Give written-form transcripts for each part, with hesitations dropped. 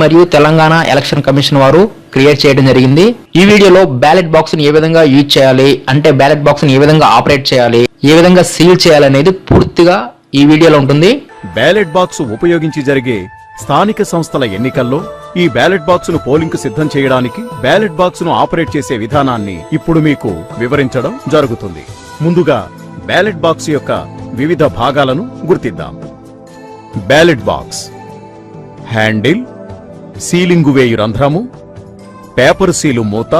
మరియు Telangana election commission వారు create చేయడం జరిగింది. ఈ వీడియోలో బ్యాలెట్ బాక్స్ ని ఏ విధంగా యూజ్ చేయాలి, అంటే బ్యాలెట్ బాక్స్ ని ఏ విధంగా ఆపరేట్ చేయాలి, ఏ విధంగా సీల్ చేయాలనేది పూర్తిగా ఈ వీడియోలో ఉంటుంది. బ్యాలెట్ బాక్స్ ఉపయోగించి జరిగే స్థానిక సంస్థల ఎన్నికల్లో ఈ బ్యాలెట్ బాక్స్ ను పోలింగ్ కు సిద్ధం చేయడానికి బ్యాలెట్ బాక్స్ ను ఆపరేట్ చేసే విధానాన్ని ఇప్పుడు మీకు వివరించడం జరుగుతుంది. ముందుగా బ్యాలెట్ బాక్స్ యొక్క వివిధ భాగాలను గుర్తిద్దాం. బ్యాలెట్ బాక్స్ హ్యాండిల్, సీలింగు వేయు రంధ్రము, పేపర్ సీలు మూత,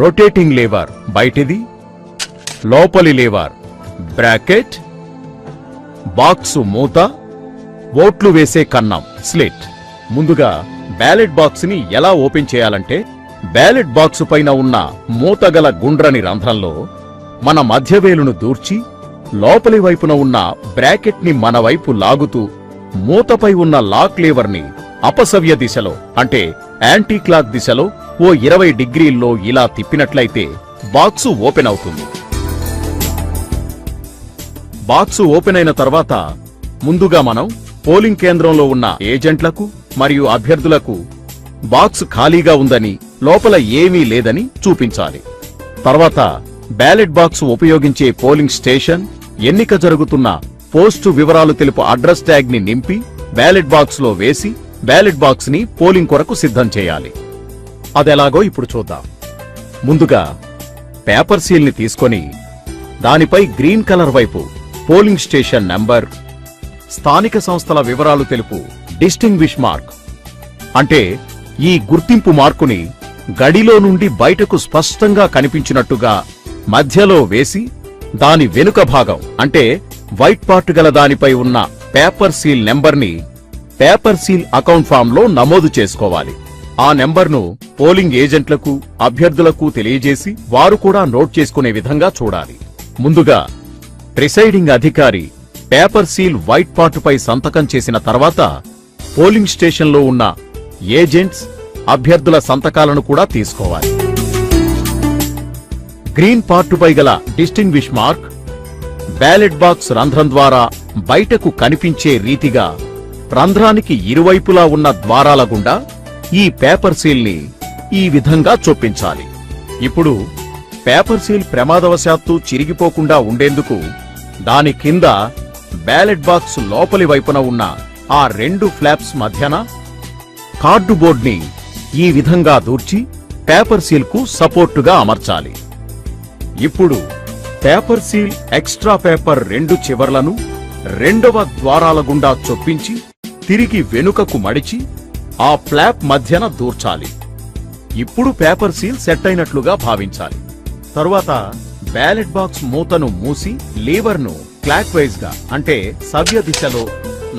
రొటేటింగ్ లేవర్ బయటిది, లోపలి లేవర్ బ్రాకెట్, బాక్సు మూత, ఓట్లు వేసే కన్నం స్లిట్. ముందుగా బ్యాలెట్ బాక్స్ ని ఎలా ఓపెన్ చేయాలంటే, బ్యాలెట్ బాక్సు పైన ఉన్న మూతగల గుండ్రని రంధ్రంలో మన మధ్యవేలును దూర్చి లోపలి వైపున ఉన్న బ్రాకెట్ ని మన వైపు లాగుతూ మూతపై ఉన్న లాక్ లేవర్ ని అపసవ్య దిశలో అంటే యాంటీ క్లాక్ దిశలో ఓ 20 డిగ్రీల్లో ఇలా తిప్పినట్లయితే బాక్సు ఓపెన్ అవుతుంది. బాక్సు ఓపెన్ అయిన తర్వాత ముందుగా మనం పోలింగ్ కేంద్రంలో ఉన్న ఏజెంట్లకు మరియు అభ్యర్థులకు బాక్స్ ఖాళీగా ఉందని, లోపల ఏమీ లేదని చూపించాలి. తర్వాత బ్యాలెట్ బాక్స్ ఉపయోగించే పోలింగ్ స్టేషన్, ఎన్నిక జరుగుతున్న పోస్టు వివరాలు తెలుపు అడ్రస్ ట్యాగ్ ని నింపి బ్యాలెట్ బాక్స్ లో వేసి బ్యాలెట్ బాక్స్ ని పోలింగ్ కొరకు సిద్ధం చేయాలి. అదెలాగో ఇప్పుడు చూద్దాం. ముందుగా పేపర్ సీల్ ని తీసుకొని దానిపై గ్రీన్ కలర్ వైపు పోలింగ్ స్టేషన్ నంబర్, స్థానిక సంస్థల వివరాలు తెలుపు డిస్టింగ్విష్ మార్క్ అంటే ఈ గుర్తింపు మార్కుని గడిలో నుండి బయటకు స్పష్టంగా కనిపించినట్టుగా మధ్యలో వేసి దాని వెనుక భాగం అంటే వైట్ పార్ట్ గల దానిపై ఉన్న పేపర్ సీల్ నెంబర్ని పేపర్ సీల్ అకౌంట్ ఫామ్ లో నమోదు చేసుకోవాలి. ఆ నెంబర్ను పోలింగ్ ఏజెంట్లకు, అభ్యర్థులకు తెలియజేసి వారు కూడా నోట్ చేసుకునే విధంగా చూడాలి. ముందుగా ప్రిసైడింగ్ అధికారి పేపర్ సీల్ వైట్ పార్టుపై సంతకం చేసిన తర్వాత పోలింగ్ స్టేషన్లో ఉన్న ఏజెంట్స్, అభ్యర్థుల సంతకాలను కూడా తీసుకోవాలి. గ్రీన్ పార్టుపై గల డిస్టింగ్విష్ మార్క్ బ్యాలెట్ బాక్స్ రంధ్రం ద్వారా బయటకు కనిపించే రీతిగా రంధ్రానికి ఇరువైపులా ఉన్న ద్వారాల గుండా ఈ పేపర్ సీల్ ని ఈ విధంగా చొప్పించాలి. ఇప్పుడు పేపర్ సీల్ ప్రమాదవశాత్తు చిరిగిపోకుండా ఉండేందుకు దాని కింద బ్యాలెట్ బాక్స్ లోపలి వైపున ఉన్న ఆ 2 ఫ్లాప్స్ మధ్యన కార్డుబోర్డ్ ని ఈ విధంగా దూర్చి పేపర్ సీల్ కు సపోర్టుగా అమర్చాలి. ఇప్పుడు పేపర్ సీల్ ఎక్స్ట్రా పేపర్ 2 చివర్లను 2వ ద్వారాల గుండా చొప్పించి తిరిగి వెనుకకు మడిచి ఆ ఫ్లాప్ మధ్యన దూర్చాలి. ఇప్పుడు పేపర్ సీల్ సెట్ అయినట్లుగా భావించాలి. తరువాత బ్యాలెట్ బాక్స్ మూతను మూసి లీవర్ను క్లాక్ వైజ్ గా అంటే సవ్య దిశలో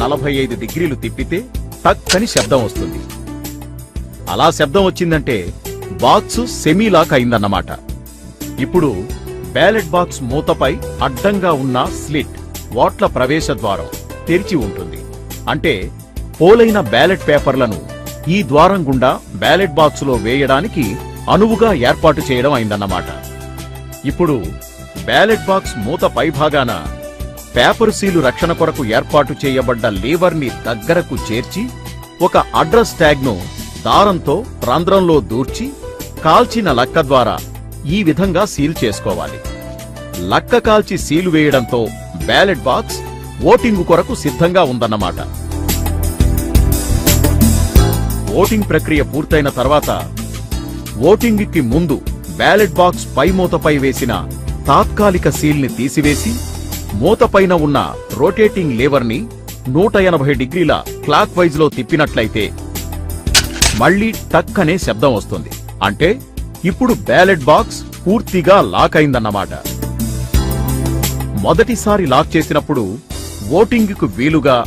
45 డిగ్రీలు తిప్పితే టక్ అని శబ్దం వస్తుంది. అలా శబ్దం వచ్చిందంటే బాక్స్ సెమీ లాక్ అయిందన్నమాట. ఇప్పుడు బ్యాలెట్ బాక్స్ మూతపై అడ్డంగా ఉన్న స్లిట్, ఓట్ల ప్రవేశ ద్వారం తెరిచి ఉంటుంది. అంటే పోలైన బ్యాలెట్ పేపర్లను ఈ ద్వారం గుండా బ్యాలెట్ బాక్స్ లో వేయడానికి అనువుగా ఏర్పాటు చేయడం అయిందన్నమాట. ఇప్పుడు బ్యాలెట్ బాక్స్ మూత పైభాగాన పేపర్ సీలు రక్షణ కొరకు ఏర్పాటు చేయబడ్డ లీవర్ ని దగ్గరకు చేర్చి ఒక అడ్రస్ ట్యాగ్ ను దారంతో రంధ్రంలో దూర్చి కాల్చిన లక్క ద్వారా ఈ విధంగా సీల్ చేసుకోవాలి. లక్క కాల్చి సీలు వేయడంతో బ్యాలెట్ బాక్స్ ఓటింగు కొరకు సిద్ధంగా ఉందన్నమాట. ఓటింగ్ ప్రక్రియ పూర్తయిన తర్వాత ఓటింగ్ కి ముందు బ్యాలెట్ బాక్స్ పై మూతపై వేసిన తాత్కాలిక సీల్ ని తీసివేసి మూతపైన ఉన్న రొటేటింగ్ లేవర్ ని 180 డిగ్రీల క్లాక్ వైజ్ లో తిప్పినట్లయితే మళ్లీ టక్ అనే శబ్దం వస్తుంది. అంటే ఇప్పుడు బ్యాలెట్ బాక్స్ పూర్తిగా లాక్ అయిందన్నమాట. మొదటిసారి లాక్ చేసినప్పుడు ఓటింగ్ కు వీలుగా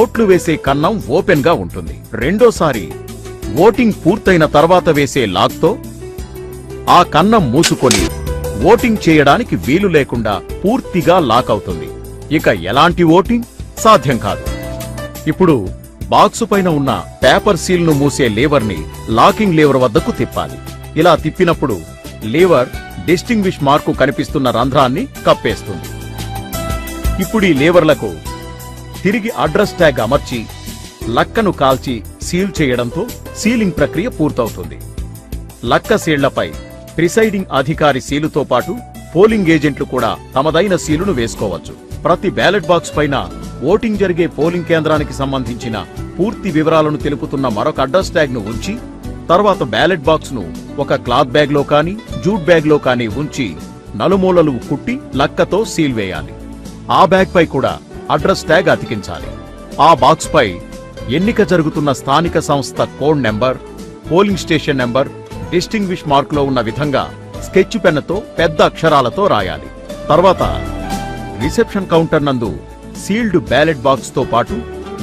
ఓట్లు వేసే కన్నం ఓపెన్ గా ఉంటుంది. రెండోసారి ఓటింగ్ పూర్తయిన తర్వాత వేసే లాక్ తో ఆ కన్నం మూసుకొని ఓటింగ్ చేయడానికి వీలు లేకుండా పూర్తిగా లాక్ అవుతుంది. ఇక ఎలాంటి ఓటింగ్ సాధ్యం కాదు. ఇప్పుడు బాక్సు పైన ఉన్న పేపర్ సీల్ ను మూసే లేవర్ ని లాకింగ్ లేవర్ వద్దకు తిప్పాలి. ఇలా తిప్పినప్పుడు లేవర్ డిస్టింగ్విష్ మార్కు కనిపిస్తున్న రంధ్రాన్ని కప్పేస్తుంది. ఇప్పుడు ఈ లేవర్లకు తిరిగి అడ్రస్ ట్యాగ్ అమర్చి లక్కను కాల్చి సీల్ చేయడంతో సీలింగ్ ప్రక్రియ పూర్తవుతుంది. లక్క సీళ్లపై ప్రిసైడింగ్ అధికారి సీలుతో పాటు పోలింగ్ ఏజెంట్లు కూడా తమదైన సీలును వేసుకోవచ్చు. ప్రతి బ్యాలెట్ బాక్స్ పైన ఓటింగ్ జరిగే పోలింగ్ కేంద్రానికి సంబంధించిన పూర్తి వివరాలను తెలుపుతున్న మరొక అడ్రస్ ట్యాగ్ ను ఉంచి తర్వాత బ్యాలెట్ బాక్స్ ను ఒక క్లాత్ బ్యాగ్ లో కానీ జూట్ బ్యాగ్ లో కానీ ఉంచి నలుమూలలు కుట్టి లక్కతో సీల్ వేయాలి. ఆ బ్యాగ్ పై కూడా అడ్రస్ ట్యాగ్ అతికించాలి. ఆ బాక్స్ పై ఎన్నిక జరుగుతున్న స్థానిక సంస్థ code number, polling station number distinguish mark లో ఉన్న విధంగా స్కెచ్ పెన్నుతో పెద్ద అక్షరాలతో రాయాలి. తర్వాత రిసెప్షన్ కౌంటర్ నందు సీల్డ్ బ్యాలెట్ బాక్స్ తో పాటు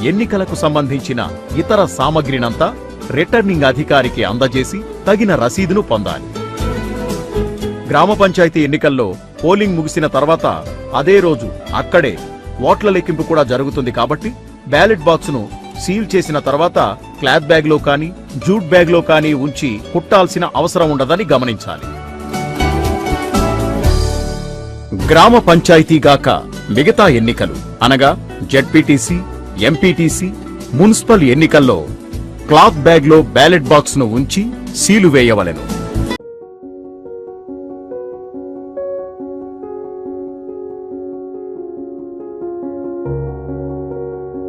ఎన్నికలకు సంబంధించిన ఇతర సామగ్రినంతా రిటర్నింగ్ అధికారికి అందజేసి తగిన రసీదును పొందాలి. గ్రామ పంచాయతీ ఎన్నికల్లో పోలింగ్ ముగిసిన తర్వాత అదే రోజు అక్కడే ఓట్ల లెక్కింపు కూడా జరుగుతుంది కాబట్టి బ్యాలెట్ బాక్స్ ను సీల్ చేసిన తర్వాత క్లాత్ బ్యాగ్ లో కానీ జూట్ బ్యాగ్ లో కానీ ఉంచి కుట్టాల్సిన అవసరం ఉండదని గమనించాలి. గ్రామ పంచాయతీగాక మిగతా ఎన్నికలు అనగా జెడ్పీటీసీ, ఎంపీటీసీ, మున్సిపల్ ఎన్నికల్లో క్లాత్ బ్యాగ్ లో బ్యాలెట్ బాక్స్ ను ఉంచి సీలు వేయవలెను.